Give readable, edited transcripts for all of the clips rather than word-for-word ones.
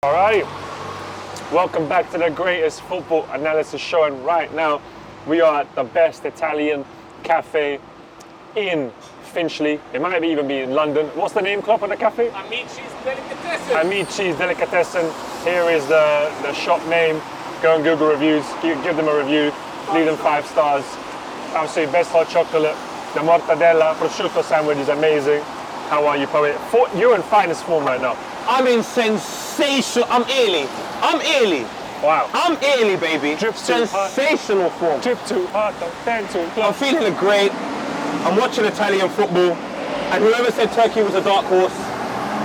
Alright, welcome back to the greatest football analysis show, and right now we are at the best Italian cafe in Finchley. It might even be in London. What's the name, Klopp, of the cafe? Amici's Delicatessen. Amici's Delicatessen. Here is the shop name. Go on Google reviews, give them a review, leave them 5 stars. Absolutely best hot chocolate. The mortadella prosciutto sandwich is amazing. How are you, poet? You're in finest form right now. I'm in sensational. I'm early. Wow. I'm early, baby. Drip to sensational form. Trip to heart, 10 to I'm feeling great. I'm watching Italian football, and whoever said Turkey was a dark horse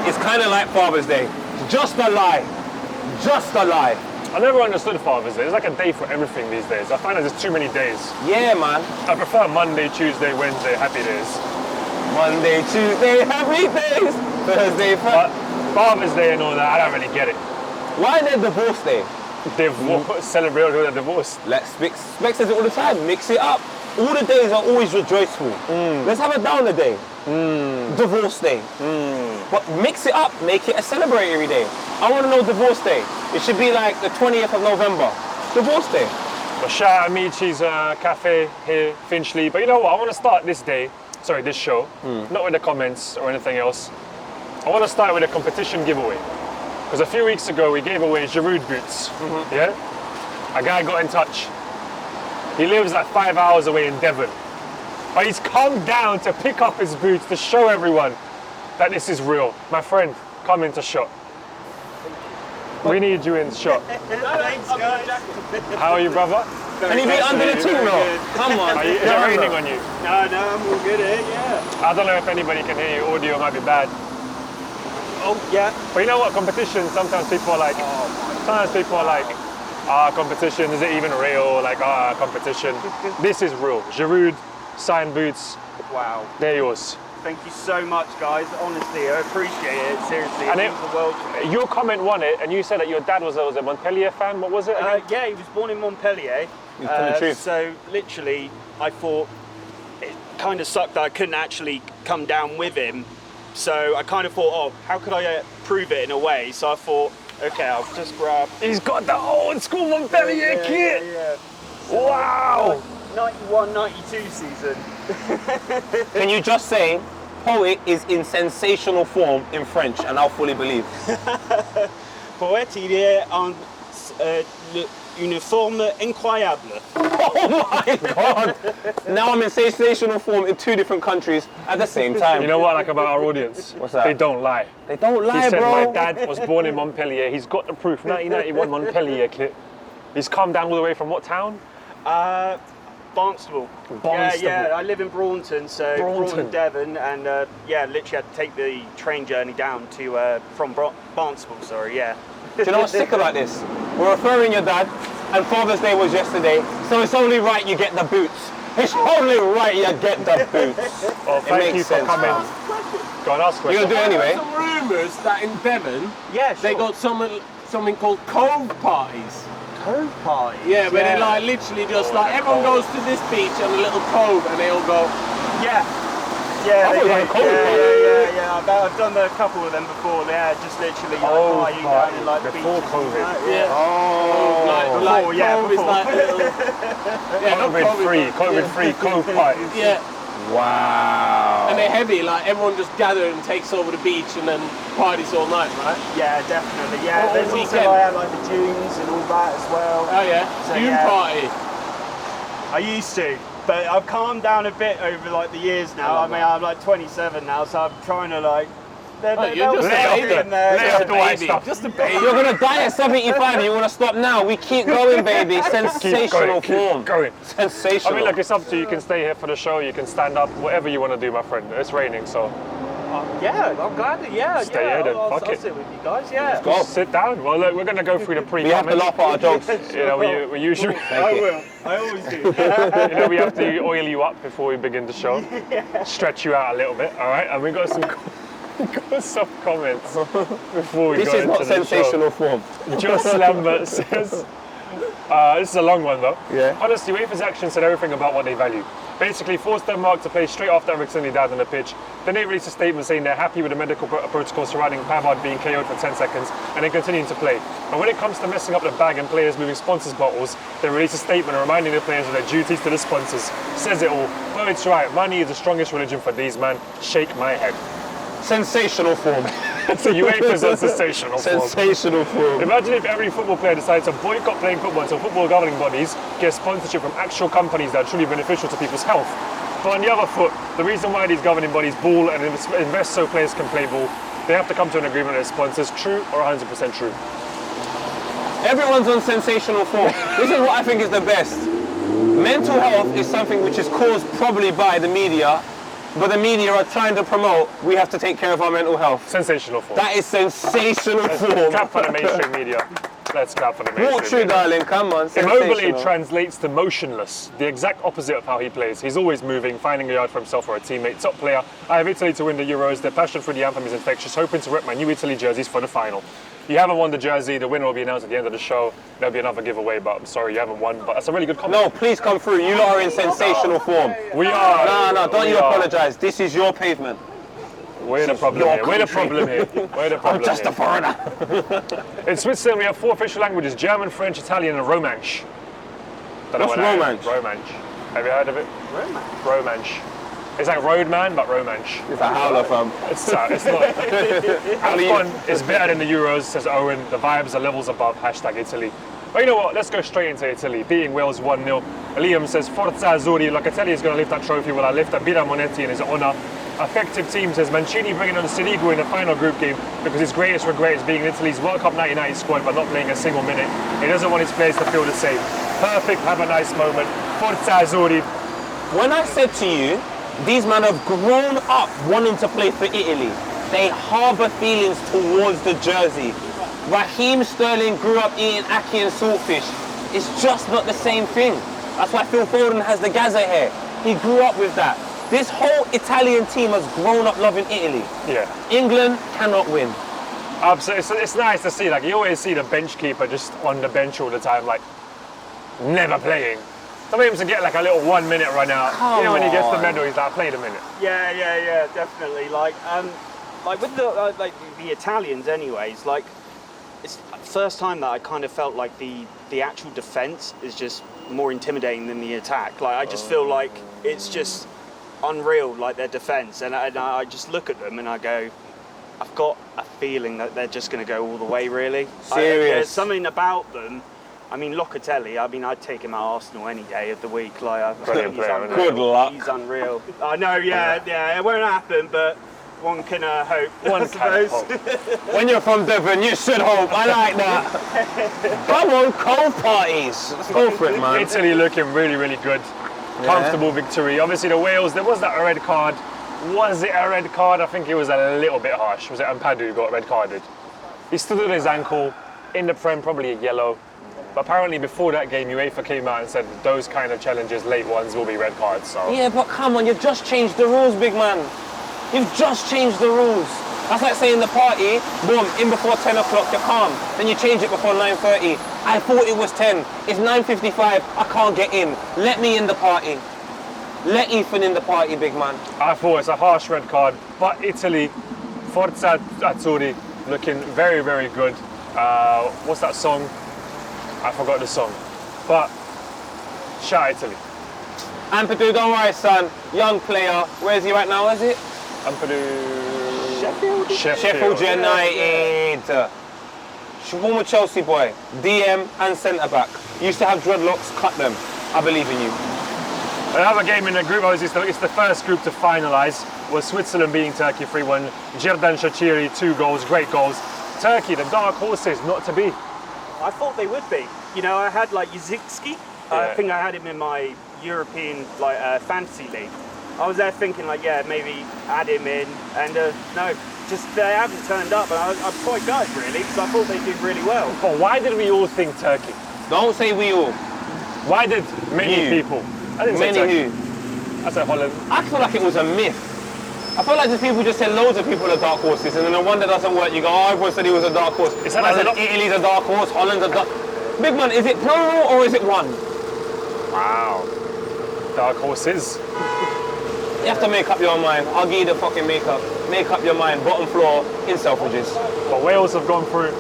is kind of like Father's Day. Just a lie. Just a lie. I never understood Father's Day. There's like a day for everything these days. I find that there's too many days. Yeah, man. I prefer Monday, Tuesday, Wednesday, happy days. Monday, Tuesday, happy days. Thursday, But Father's Day and all that, I don't really get it. Why their divorce day? Divorce, celebrate with a divorce. Specs says it all the time. Mix it up. All the days are always rejoiceful. Let's have a downer day. Divorce day. But mix it up. Make it a celebratory day. I want to know divorce day. It should be like the 20th of November. Divorce day. But shout out Amici's cafe here, Finchley. But you know what? I want to start this show, not with the comments or anything else. I want to start with a competition giveaway. Because a few weeks ago we gave away Giroud boots. Yeah? A guy got in touch. He lives like 5 hours away in Devon. But he's come down to pick up his boots to show everyone that this is real. My friend, come into shot. We need you in shot. Thanks, guys. How are you, brother? Can you be under the team now? Come on. Is it raining on you? No, I'm all good here, yeah. I don't know if anybody can hear you. Audio might be bad. Oh, yeah. But you know what? Competition, sometimes people are like, competition, is it even real? Like, competition. This is real. Giroud, signed boots. Wow. They're yours. Thank you so much, guys. Honestly, I appreciate it. Seriously, And it means the world to me. your comment won it, and you said that your dad was a Montpellier fan. What was it again? Yeah, he was born in Montpellier. You tell the truth. So, literally, I thought it kind of sucked that I couldn't actually come down with him. So I kind of thought, oh, how could I prove it in a way? So I thought, okay, I'll just grab... He's got the old school Montpellier kit! Yeah. So Wow! 91-92 season. Can you just say, poet is in sensational form in French, and I'll fully believe. Poète, il est en une forme incroyable. Oh my God! Now I'm in sensational form in 2 different countries at the same time. You know what I like about our audience? What's that? They don't lie. They don't lie, He said, bro. my dad was born in Montpellier. He's got the proof. 1991 Montpellier kit. He's come down all the way from what town? Barnstable. Yeah, I live in Braunton, so Braunton, Devon, and literally had to take the train journey down to from Barnstable. Sorry, yeah. Do you know what's sick about this? We're referring your dad, and Father's Day was yesterday, so it's only right you get the boots. It's only right you get the boots. Well, thank you for coming. Go on, ask a You're question. gonna do it anyway. Some rumours that in Devon, Yeah, sure. they got something called cove parties. Cove party. Yeah, where they like literally just like everyone goes to this beach and a little cove, and they all go. Yeah. I Yeah, thought it was like a cove party. I've done a couple of them before. Yeah, just literally Oh, like partying down in like the before beaches. COVID. Yeah. Oh, Like Before, yeah, cove is before. like a little. Yeah, not COVID-free cove parties. Yeah, Wow. and they're heavy. Like everyone just gathers and takes over the beach and then parties all night, right? Yeah, definitely. Yeah, All there's also weekend. like the dunes and all that as well. Oh yeah, So, Dune yeah. party. I used to, but I've calmed down a bit over like the years now. I mean, I'm like 27 now, so I'm trying to like. You're just Lay off a the- lay off the white stuff. Just a baby. You're gonna die at 75. You wanna stop now? We keep going, baby. Sensational form. Keep going. Sensational. I mean, look, it's up to you. You can stay here for the show. You can stand up. Whatever you want to do, my friend. It's raining, so Yeah, I'm glad. Stay here then, I'll fuck it. sit with you guys. Yeah. go. sit down. Well, look, we're going to go through the We have to pre-comments. laugh at our jokes. You know, we usually, I will. I always do. you know, we have to oil you up before we begin the show. Stretch you out a little bit, all right? And we got some comments before we This go is into not the sensational form. show. Joss Lambert says, This is a long one though. Yeah. Honestly, UEFA's action said everything about what they value. Basically, forced Denmark to play straight after Eriksen died on the pitch. Then they released a statement saying they're happy with the medical protocol surrounding Pavard being KO'd for 10 seconds and then continuing to play. And when it comes to messing up the bag and players moving sponsors' bottles, they released a statement reminding the players of their duties to the sponsors. Says it all. Well, it's right. Money is the strongest religion for these, man. Shake my head. Sensational form. So UEFA's on sensational form. Sensational form. Imagine if every football player decided to boycott playing football until football governing bodies get sponsorship from actual companies that are truly beneficial to people's health. But on the other foot, the reason why these governing bodies ball and invest so players can play ball, they have to come to an agreement with their sponsors. True or 100% true? Everyone's on sensational form. This is what I think is the best. Mental health is something which is caused probably by the media, but the media are trying to promote we have to take care of our mental health. Sensational form. That is sensational Let's form. clap for the mainstream media. Let's clap for the mainstream Walk through, media. darling, come on. Immobile Sensational. translates to motionless, the exact opposite of how he plays. He's always moving, finding a yard for himself or a teammate. Top player. I have Italy to win the Euros. Their passion for the Anthem is infectious, hoping to rep my new Italy jerseys for the final. You haven't won the jersey. The winner will be announced at the end of the show. There'll be another giveaway, but I'm sorry you haven't won. But that's a really good comment. No, please come through. You lot are in sensational form. We are. No, don't We you are. apologise. This is your pavement. We're the problem your here. We're the country. problem here. We're the problem I'm just here. a foreigner. In Switzerland, we have 4 official languages: German, French, Italian, and Romansh. Don't know What's what that is. Romansh? Romansh. Have you heard of it? Romansh. It's like roadman, but Romansh. It's a howler, fam. It's not. AFCON is better than the Euros, says Owen. The vibes are levels above. Hashtag Italy. But you know what? Let's go straight into Italy. Beating Wales 1-0. Liam says, Forza Azzurri. Locatelli is going to lift that trophy. Will I lift Abira Monetti in his honour? Effective team says Mancini bringing on Sirigu in the final group game because his greatest regret is being in Italy's World Cup 1990 squad but not playing a single minute. He doesn't want his players to feel the same. Perfect, have a nice moment. Forza Azzurri. When I said to you, these men have grown up wanting to play for Italy. They harbour feelings towards the jersey. Raheem Sterling grew up eating ackee and saltfish. It's just not the same thing. That's why Phil Foden has the Gaza hair. He grew up with that. This whole Italian team has grown up loving Italy. Yeah. England cannot win. Absolutely. It's nice to see. Like, you always see the bench keeper just on the bench all the time, like, never playing. Some of him to get like a little 1 minute run out. Come you know, when he gets the on. medal, he's like, I played a minute. Yeah, definitely. Like with the the Italians, anyways. Like, it's the first time that I kind of felt like the actual defense is just more intimidating than the attack. Like, I just feel like it's just unreal, like their defense, and I just look at them and I go, I've got a feeling that they're just going to go all the way. Really, Serious. There's something about them. I mean, Locatelli, I mean, I'd take him at Arsenal any day of the week. Like, Brilliant he's player, unreal. Good luck. He's unreal. I know, yeah, it won't happen, but one can hope. One I can suppose. hope. When you're from Devon, you should hope. I like that. Come on, cold parties. Let's go for it, man. Italy looking really, really good. Comfortable victory. Obviously, the Wales, there was that red card. Was it a red card? I think it was a little bit harsh. Was it Ampadu who got red carded? He stood on his ankle. In the Prem, probably a yellow. But apparently before that game, UEFA came out and said those kind of challenges, late ones, will be red cards. So Yeah, but come on, you've just changed the rules, big man. You've just changed the rules. That's like saying the party, boom, in before 10 o'clock, you're calm. Then you change it before 9:30. I thought it was 10. It's 9:55, I can't get in. Let me in the party. Let Ethan in the party, big man. I thought it's a harsh red card. But Italy, Forza Azzurri, looking very, very good. What's that song? I forgot the song. But shout Italy. Ampadu, don't worry, son. Young player. Where is he right now, is it? Ampadu. Sheffield. Sheffield United. Former Chelsea boy. DM and centre-back. Used to have dreadlocks, cut them. I believe in you. Another game in the group, obviously, it's the first group to finalise, was Switzerland beating Turkey 3-1. Xherdan Shaqiri, 2 goals, great goals. Turkey, the dark horses, not to be. I thought they would be. You know, I had like Yazicki. I think I had him in my European fantasy league. I was there thinking like, yeah, maybe add him in, and no, just they haven't turned up, and I'm quite gutted really, because I thought they'd do really well. But why did we all think Turkey? Don't say we all. Why did many You. people? I didn't say Many Turkey. who? I said Holland. I feel like it was a myth. I feel like these people just said loads of people are dark horses, and then the one that doesn't work, you go, oh, everyone said he was a dark horse. Is that I a said lot? Italy's a dark horse, Holland's a dark. Big man, is it plural or is it one? Wow. Dark horses. You have to make up your mind. I'll give you the fucking makeup. Make up your mind. Bottom floor in Selfridges. But Wales have gone through.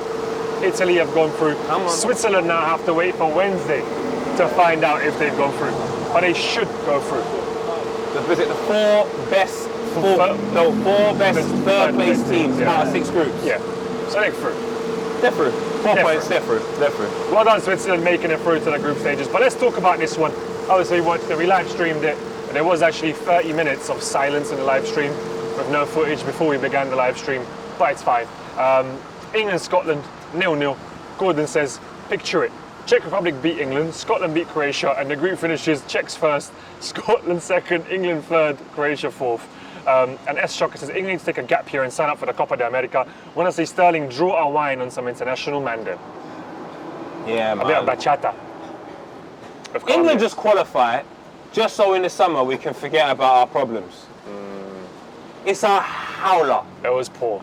Italy have gone through. Come on. Switzerland now have to wait for Wednesday to find out if they've gone through. But they should go through. Let's visit the four best third place teams out of 6 groups. Yeah. So they're through. They're through. 4 points, they're through. Well done, Switzerland, making it through to the group stages. But let's talk about this one. Obviously, we live streamed it. There was actually 30 minutes of silence in the live stream with no footage before we began the live stream, but it's fine. England, Scotland, 0-0. Gordon says, picture it. Czech Republic beat England, Scotland beat Croatia, and the group finishes Czechs first, Scotland second, England third, Croatia fourth. And S. Shocker says, England needs to take a gap here and sign up for the Copa de America. Want to see Sterling draw a wine on some international mando. Yeah, man. A bit of bachata. England just qualify, just so in the summer we can forget about our problems. It's a howler. It was poor.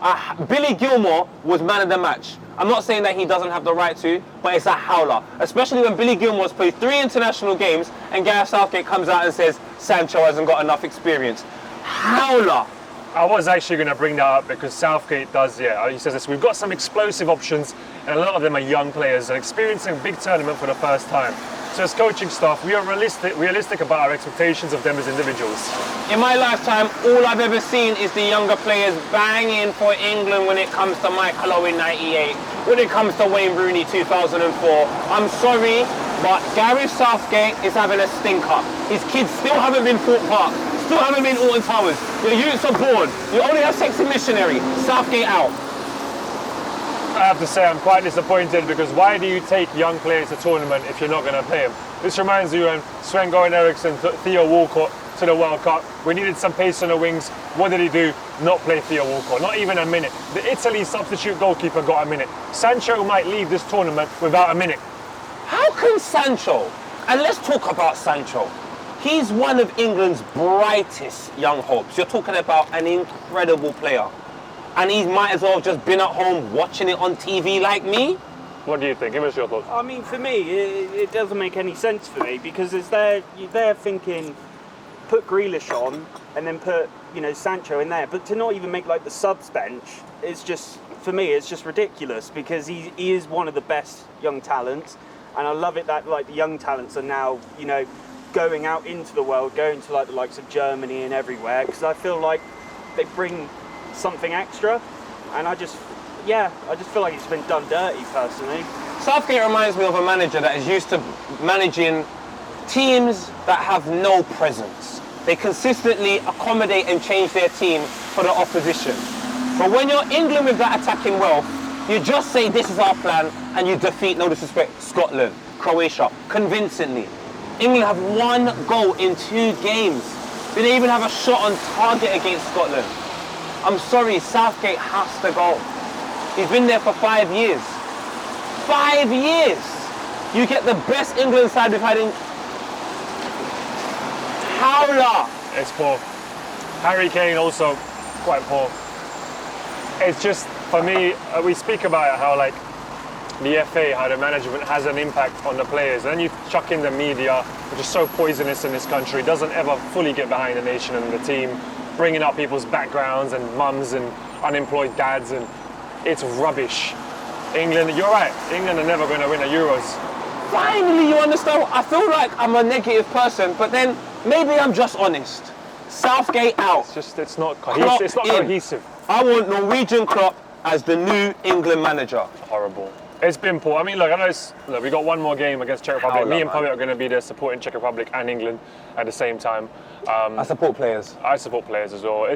Billy Gilmore was man of the match. I'm not saying that he doesn't have the right to, but it's a howler. Especially when Billy Gilmore's played 3 international games and Gareth Southgate comes out and says Sancho hasn't got enough experience. Howler. I was actually going to bring that up because Southgate does, he says this, we've got some explosive options and a lot of them are young players and experiencing a big tournament for the first time. So as coaching staff, we are realistic about our expectations of them as individuals. In my lifetime, all I've ever seen is the younger players banging for England when it comes to Michael Owen 98, when it comes to Wayne Rooney 2004. I'm sorry, but Gareth Southgate is having a stinker. His kids still haven't been Fort Park, still haven't been Alton Towers. Your youths are bored. You only have Sexy Missionary. Southgate out. I have to say I'm quite disappointed because why do you take young players to tournament if you're not going to play them? This reminds you when Sven-Göran Eriksson took Theo Walcott to the World Cup. We needed some pace on the wings. What did he do? Not play Theo Walcott. Not even a minute. The Italy substitute goalkeeper got a minute. Sancho might leave this tournament without a minute. How can Sancho, and let's talk about Sancho, he's one of England's brightest young hopes. You're talking about an incredible player. And he might as well have just been at home watching it on TV like me. What do you think? Give us your thoughts. I mean, for me, it doesn't make any sense for me because you're there thinking, put Grealish on and then put, Sancho in there. But to not even make like the subs bench, it's just, for me, it's just ridiculous because he is one of the best young talents. And I love it that like the young talents are now, going out into the world, going to like the likes of Germany and everywhere because I feel like they bring something extra, and I just feel like it's been done dirty personally. Southgate reminds me of a manager that is used to managing teams that have no presence. They consistently accommodate and change their team for the opposition. But when you're England with that attacking wealth, you just say this is our plan and you defeat, no disrespect, Scotland, Croatia, convincingly. England have 1 goal in 2 games. They didn't even have a shot on target against Scotland. I'm sorry, Southgate has to go. He's been there for 5 years. 5 years! You get the best England side we've had in... Howler! It's poor. Harry Kane also quite poor. It's just, for me, we speak about how like the FA, how the management has an impact on the players. And then you chuck in the media, which is so poisonous in this country, doesn't ever fully get behind the nation and the team, bringing up people's backgrounds and mums and unemployed dads, and it's rubbish. England, you're right, England are never going to win the Euros. Finally, you understand. I feel like I'm a negative person, but then maybe I'm just honest. Southgate out. It's not cohesive. It's not cohesive. I want Norwegian Klopp as the new England manager. Horrible. It's been poor. I mean, look, I know we got 1 more game against Czech Republic. Me and Poet are going to be there supporting Czech Republic and England at the same time. I support players. I support players as well.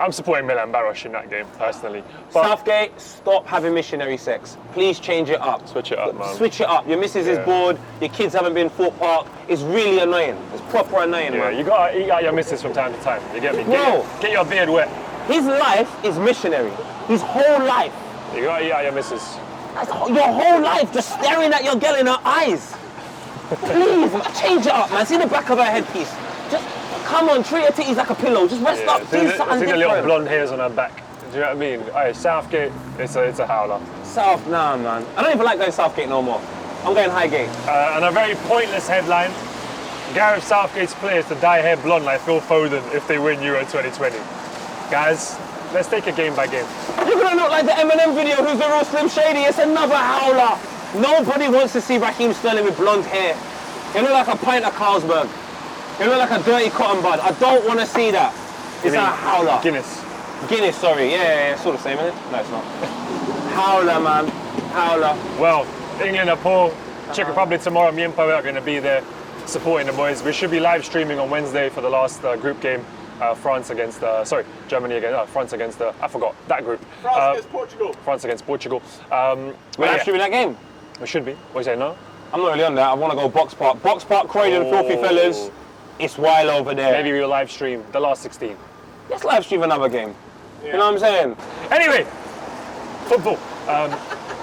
I'm supporting Milan Baros in that game, personally. But Southgate, stop having missionary sex. Please change it up. Switch it up, man. Switch it up. Your missus is bored, your kids haven't been Fort Park. It's really annoying. It's proper annoying, man. You got to eat out your missus from time to time. You get me? No. Get your beard wet. His life is missionary. His whole life. You got to eat out your missus. Your whole life just staring at your girl in her eyes. Please, change it up, man. See the back of her headpiece. Just, come on, treat her titties like a pillow. Just rest up, do something see the different. little blonde hairs on her back. Do you know what I mean? Alright, Southgate, it's a howler. Nah, man. I don't even like going Southgate no more. I'm going Highgate. And a very pointless headline. Gareth Southgate's players to dye hair blonde like Phil Foden if they win Euro 2020. Guys, let's take it game by game. You're gonna look like the Eminem video, Who's the Real Slim Shady. It's another howler. Nobody wants to see Raheem Sterling with blonde hair. You look like a pint of Carlsberg. You look like a dirty cotton bud. I don't want to see that. It's a howler. Guinness, sorry. Yeah, it's all the same, isn't it? No, it's not. Howler, man. Howler. Well, England are poor. Czech Republic tomorrow. Me and Poet are going to be there supporting the boys. We should be live streaming on Wednesday for the last group game. Germany against France against I forgot that group. France against Portugal. France against Portugal. We're live streaming that game. We should be. What do you say? No. I'm not really on that. I want to go Box Park. Box Park, Croydon, Filthy Fellas. It's wild over there. Maybe we'll live stream the last 16. Let's live stream another game. Yeah. You know what I'm saying? Anyway, football.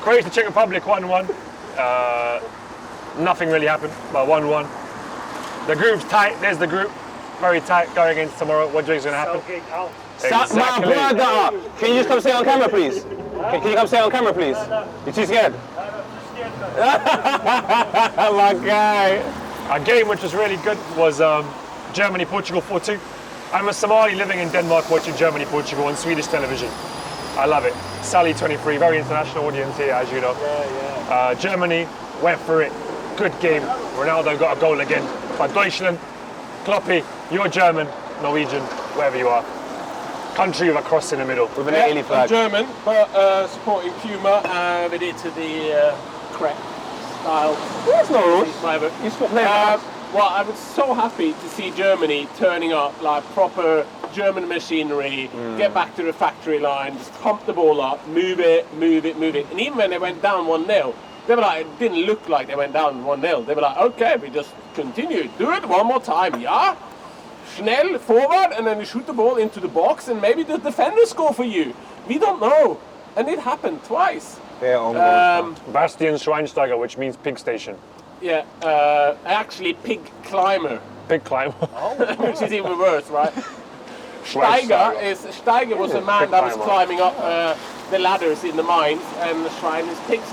Croatia, Czech Republic 1-1. Nothing really happened, but 1-1. The group's tight. There's the group. Very tight going against tomorrow. What do you think is going to happen? Southgate out. My brother! Can you just come say it on camera, please? Can you come say it on camera, please? You're too scared? My guy. A game which was really good was Germany-Portugal 4-2. I'm a Somali living in Denmark watching Germany-Portugal on Swedish television. I love it. Sally 23, very international audience here, as you know. Germany went for it. Good game. Ronaldo got a goal again. But Deutschland, Kloppy, you're German, Norwegian, wherever you are. Country with a cross in the middle. With an Italy flag. I'm German, but supporting Puma and we did to the correct style. There's no rules. Whatever. You still play that. Well, I was so happy to see Germany turning up like proper German machinery, get back to the factory line, just pump the ball up, move it. And even when they went down 1-0, they were like, it didn't look like they went down 1-0. They were like, okay, we just continue. Do it one more time, yeah? Schnell forward, and then you shoot the ball into the box, and maybe the defender score for you. We don't know. And it happened twice. They're on Bastian Schweinsteiger, which means pig station. Yeah, actually pig climber. Pig climber. Which is even worse, right? Steiger was a man that was climbing up the ladders in the mines, and Schwein is pigs,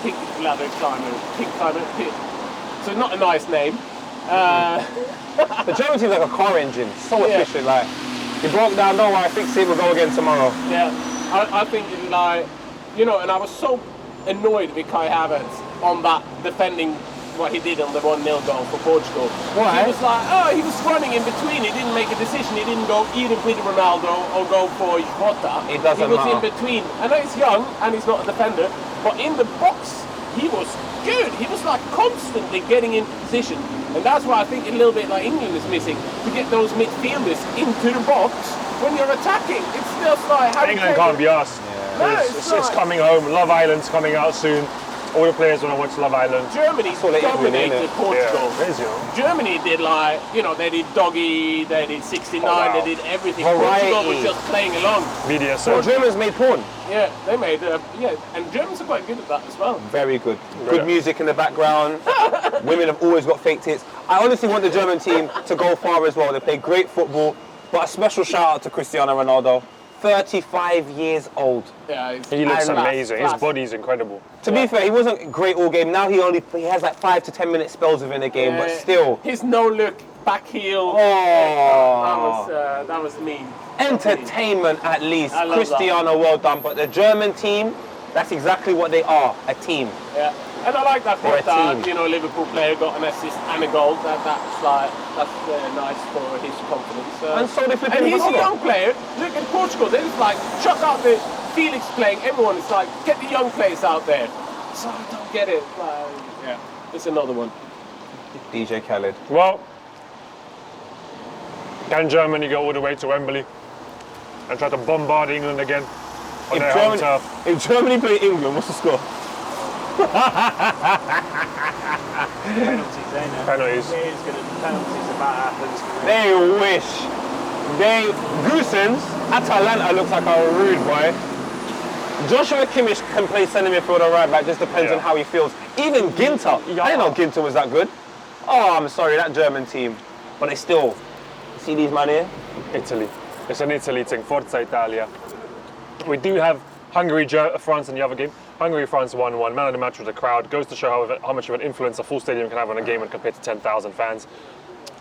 pig ladder climber, pig. So not a nice name. The German team's like a car engine, so efficient. Like, you broke down, don't worry, fix it, we'll go again tomorrow. Yeah, I think it's like, you know, and I was so annoyed with Kai Havertz on that defending what he did on the 1-0 goal for Portugal. Why? He was like, he was running in between. He didn't make a decision. He didn't go either with Ronaldo or go for Jota. It doesn't He was matter. in between. I know he's young and he's not a defender, but in the box, he was good. He was like constantly getting in position. And that's why I think a little bit like England is missing, to get those midfielders into the box when you're attacking. It's just like... England can't be asked. No, It's coming home. Love Island's coming out soon. All the players want to watch Love Island. Germany dominated Portugal. Yeah, it is, you know. Germany did like, you know, they did Doggy, they did 69, wow. They did everything. Variety. Portugal was just playing along. Media So search. Germans made porn. Yeah, they made, and Germans are quite good at that as well. Very good. Good music in the background. Women have always got fake tits. I honestly want the German team to go far as well. They play great football. But a special shout out to Cristiano Ronaldo. 35 years old. Yeah, He looks And amazing. class. His body's incredible. To be fair, he wasn't great all game. Now he has like 5 to 10 minute spells within the game, but still. His no-look back heel. Oh. That was mean. Entertainment at least. I love Cristiano, well done. But the German team, that's exactly what they are, a team. Yeah, and I like that They're a that team. you know, Liverpool player got an assist and a goal. That's nice for his confidence. And so they flip And him he's a over. young player. Look at Portugal. They just like chuck out the Felix playing. Everyone is like, get the young players out there. So I don't get it. Yeah, it's another one. DJ Khaled. Well, can Germany go all the way to Wembley and try to bombard England again on their home turf? If Germany play England, what's the score? Penalties, eh? No? Penalties. Penalties about happens. They wish. Goosens, Atalanta looks like a rude boy. Joshua Kimmich can play centre midfield or right back, just depends on how he feels. Even Ginter, I didn't know Ginter was that good. Oh, I'm sorry, that German team. But they still, see these man here? Italy. It's an Italy thing. Forza Italia. We do have Hungary, France in the other game. Hungary, France 1-1. Man of the match with the crowd. Goes to show how much of an influence a full stadium can have on a game when compared to 10,000 fans.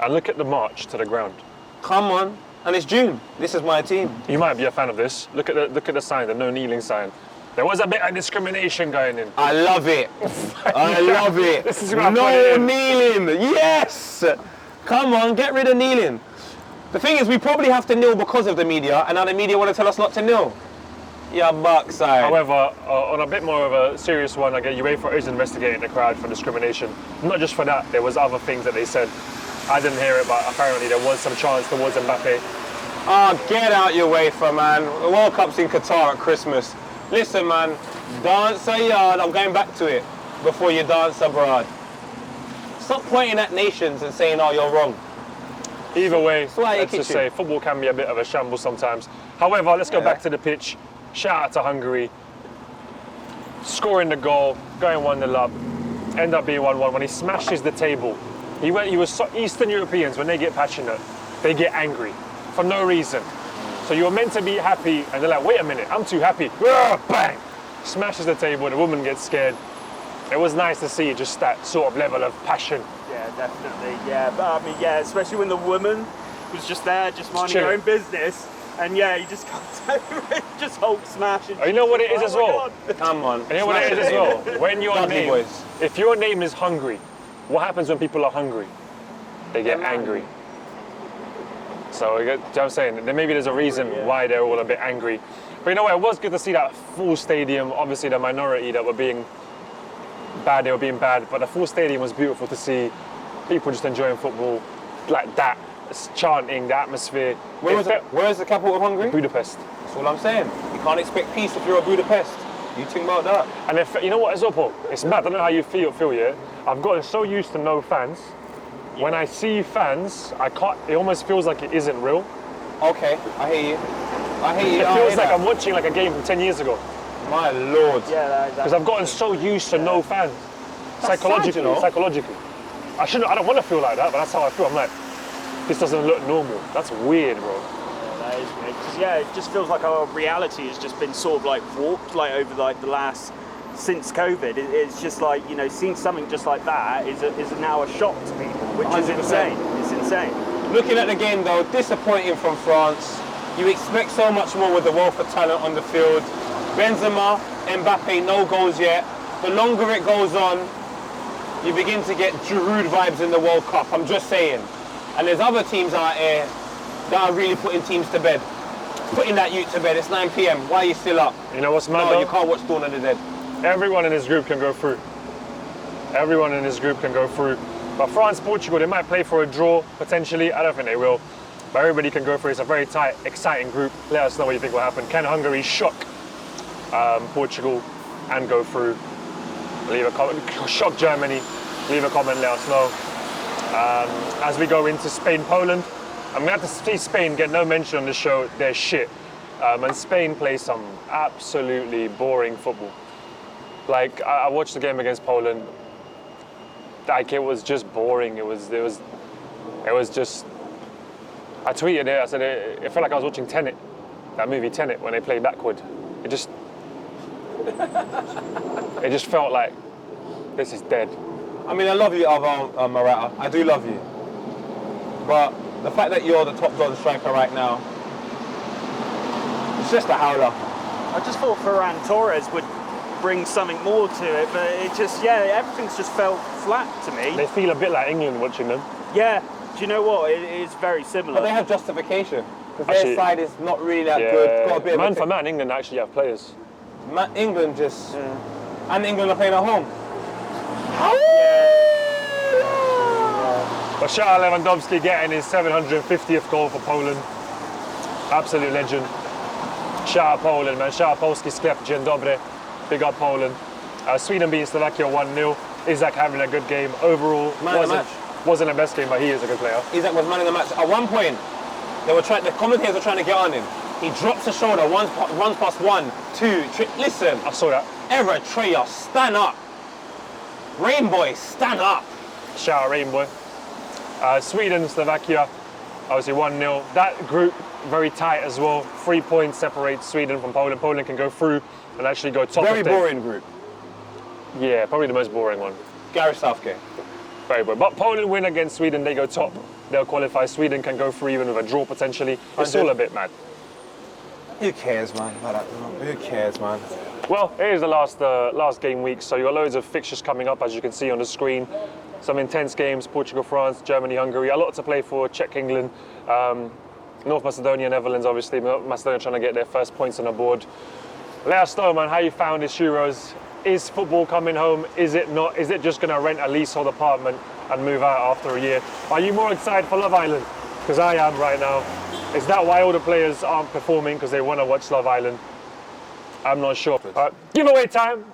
And look at the march to the ground. Come on. And it's June. This is my team. You might be a fan of this. Look at the sign, the no kneeling sign. There was a bit of discrimination going in. I love it. I love it. This is what no kneeling. Yes. Come on, get rid of kneeling. The thing is, we probably have to kneel because of the media, and now the media want to tell us not to kneel. Yeah, backside. However, on a bit more of a serious one, I get UEFA is investigating the crowd for discrimination. Not just for that, there was other things that they said. I didn't hear it, but apparently there was some chance towards Mbappe. Oh, get out your way from, man. The World Cup's in Qatar at Christmas. Listen, man, dance a yard. I'm going back to it before you dance abroad. Stop pointing at nations and saying, oh, you're wrong. Either way, why let's just say football can be a bit of a shambles sometimes. However, let's go back to the pitch. Shout out to Hungary. Scoring the goal, going 1-0 up, end up being 1-1 when he smashes the table. Eastern Europeans, when they get passionate, they get angry for no reason. So you're meant to be happy, and they're like, wait a minute, I'm too happy. Bang! Smashes the table, the woman gets scared. It was nice to see just that sort of level of passion. Yeah, definitely. Yeah, but I mean, yeah, especially when the woman was just there, just minding her own business, and yeah, you just can't just Hulk smash. You know what it is as well? Come on. You know what it is as well? When your Dudley name, boys. if your name is hungry, what happens when people are hungry? They get angry. So you know what I'm saying? Maybe there's a reason why they're all a bit angry. But you know what? It was good to see that full stadium. Obviously, the minority that were being bad, they were being bad. But the full stadium was beautiful to see. People just enjoying football like that, chanting, the atmosphere. Where is the capital of Hungary? Budapest. That's all I'm saying. You can't expect peace if you're a Budapest. You think about that. And if you know what as well, Paul? It's mad. I don't know how you feel, yeah? I've gotten so used to no fans. When I see fans, I can't. It almost feels like it isn't real. Okay, I hear you. I hear you. It feels like I'm watching like a game from 10 years ago. My lord. Yeah, Because I've gotten so used to no fans. That's sad, you know? Psychologically. I don't want to feel like that, but that's how I feel. I'm like, this doesn't look normal. That's weird, bro. that is weird. Because yeah, it just feels like our reality has just been sort of like warped, like over like the last since COVID. It's just like, you know, seeing something just like that is now a shock to people, which 100%. is insane. It's insane. Looking at the game though, disappointing from France. You expect so much more with the wealth of talent on the field. Benzema, Mbappe, no goals yet. The longer it goes on, you begin to get Giroud vibes in the World Cup, I'm just saying. And there's other teams out here that are really putting teams to bed. Putting that youth to bed, it's 9 p.m, why are you still up? You know what's mad No, though? you can't watch Dawn of the Dead. Everyone in this group can go through. Everyone in this group can go through. But France, Portugal, they might play for a draw, potentially. I don't think they will. But everybody can go through. It's a very tight, exciting group. Let us know what you think will happen. Can Hungary shock Portugal and go through? Leave a comment. Shock Germany. Leave a comment, let us know. As we go into Spain, Poland, I'm going to have to see Spain get no mention on the show. They're shit. And Spain plays some absolutely boring football. Like, I watched the game against Poland. Like, it was just boring. It was just. I tweeted it. I said it felt like I was watching Tenet, that movie Tenet, when they play backward. It just felt like this is dead. I mean, I love you, Alvaro Morata. I do love you. But the fact that you're the top goal striker right now, it's just a howler. I just thought Ferran Torres would bring something more to it, but it just, yeah, everything's just felt flat to me. They feel a bit like England watching them. Yeah, do you know what? It is very similar. But they have justification. Because Actually, their side is not really that good. Got a bit man of for man, England actually have players. England just... And England are playing at home. But shout out Lewandowski getting his 750th goal for Poland. Absolute legend. Shout out Poland, man. Shout out Polski sklep, dzień dobry. Big up Poland. Sweden beating Slovakia 1-0. Isaac having a good game. Overall, wasn't the best game, but he is a good player. Isaac was man of the match. At one point, the commentators were trying to get on him. He drops the shoulder, runs past 1, 2, 3. Listen, I saw that. Eritrea, stand up. Rainbow, stand up. Shout out Rainbow. Sweden, Slovakia. Obviously 1-0. That group, very tight as well. 3 points separate Sweden from Poland. Poland can go through and actually go top. Very boring group. Yeah, probably the most boring one. Gareth Southgate. Very boring. But Poland win against Sweden, they go top. They'll qualify. Sweden can go through even with a draw potentially. It's all a bit mad. Who cares, man? Who cares, man? Well, it is the last game week, so you've got loads of fixtures coming up, as you can see on the screen. Some intense games: Portugal, France, Germany, Hungary. A lot to play for. Czech, England, North Macedonia, Netherlands. Obviously, Macedonia trying to get their first points on the board. Let us know, man, how you found this Euros. Is football coming home? Is it not? Is it just going to rent a leasehold apartment and move out after a year? Are you more excited for Love Island? Because I am right now. Is that why all the players aren't performing because they want to watch Love Island? I'm not sure. Giveaway time.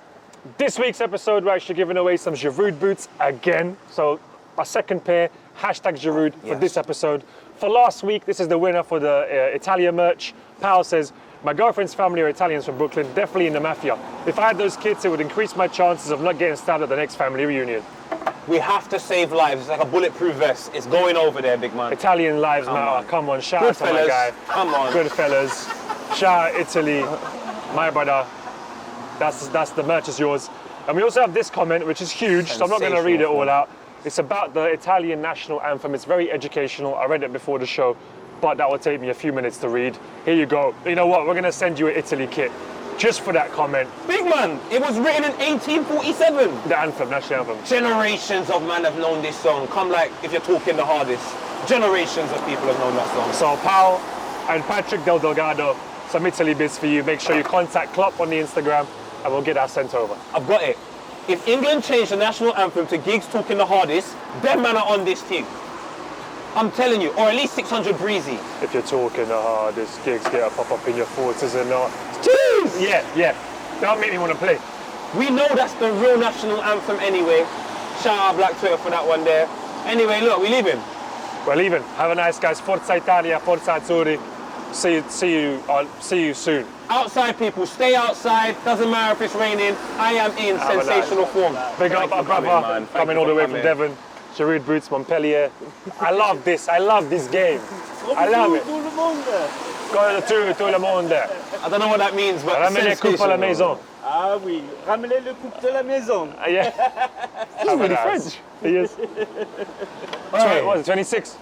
This week's episode, we're actually giving away some Giroud boots again. So a second pair, #Giroud for this episode. For last week, this is the winner for the Italian merch. Pal says, my girlfriend's family are Italians from Brooklyn, definitely in the mafia. If I had those kids, it would increase my chances of not getting stabbed at the next family reunion. We have to save lives. It's like a bulletproof vest. It's going over there, big man. Italian lives matter. Come on, shout out to my guy. Come on. Good fellas. Shout out Italy. My brother. That's the merch is yours. And we also have this comment, which is huge, so I'm not going to read it all out. It's about the Italian national anthem. It's very educational. I read it before the show, but that will take me a few minutes to read. Here you go. You know what? We're going to send you an Italy kit just for that comment. Big man, it was written in 1847. The anthem, national anthem. Generations of men have known this song. Come like, if you're talking the hardest, generations of people have known that song. So Paul and Patrick Del Delgado, some Italy bits for you. Make sure you contact Klopp on the Instagram and we'll get that sent over. I've got it. If England changed the national anthem to Gigs talking the hardest, them man are on this team. I'm telling you, or at least 600 breezy. If you're talking the hardest, Gigs get a pop up in your thoughts, is it not? Jeez! Yeah. Don't make me want to play. We know that's the real national anthem anyway. Shout out Black Twitter for that one there. Anyway, look, we leaving. We're leaving. Have a nice, guys. Forza Italia, Forza Azzurri. See you soon. Outside people, stay outside. Doesn't matter if it's raining. I am in sensational form. Big up our brother, coming all the way from Devon. Giroud boots, Montpellier. I love this. I love this game. I love it. Tout le monde. I don't know what that means, but Ramenez coupe à la maison. Ah oui, ramenez le coupe de la maison. Yeah. He's really French. He is. What is it, 26?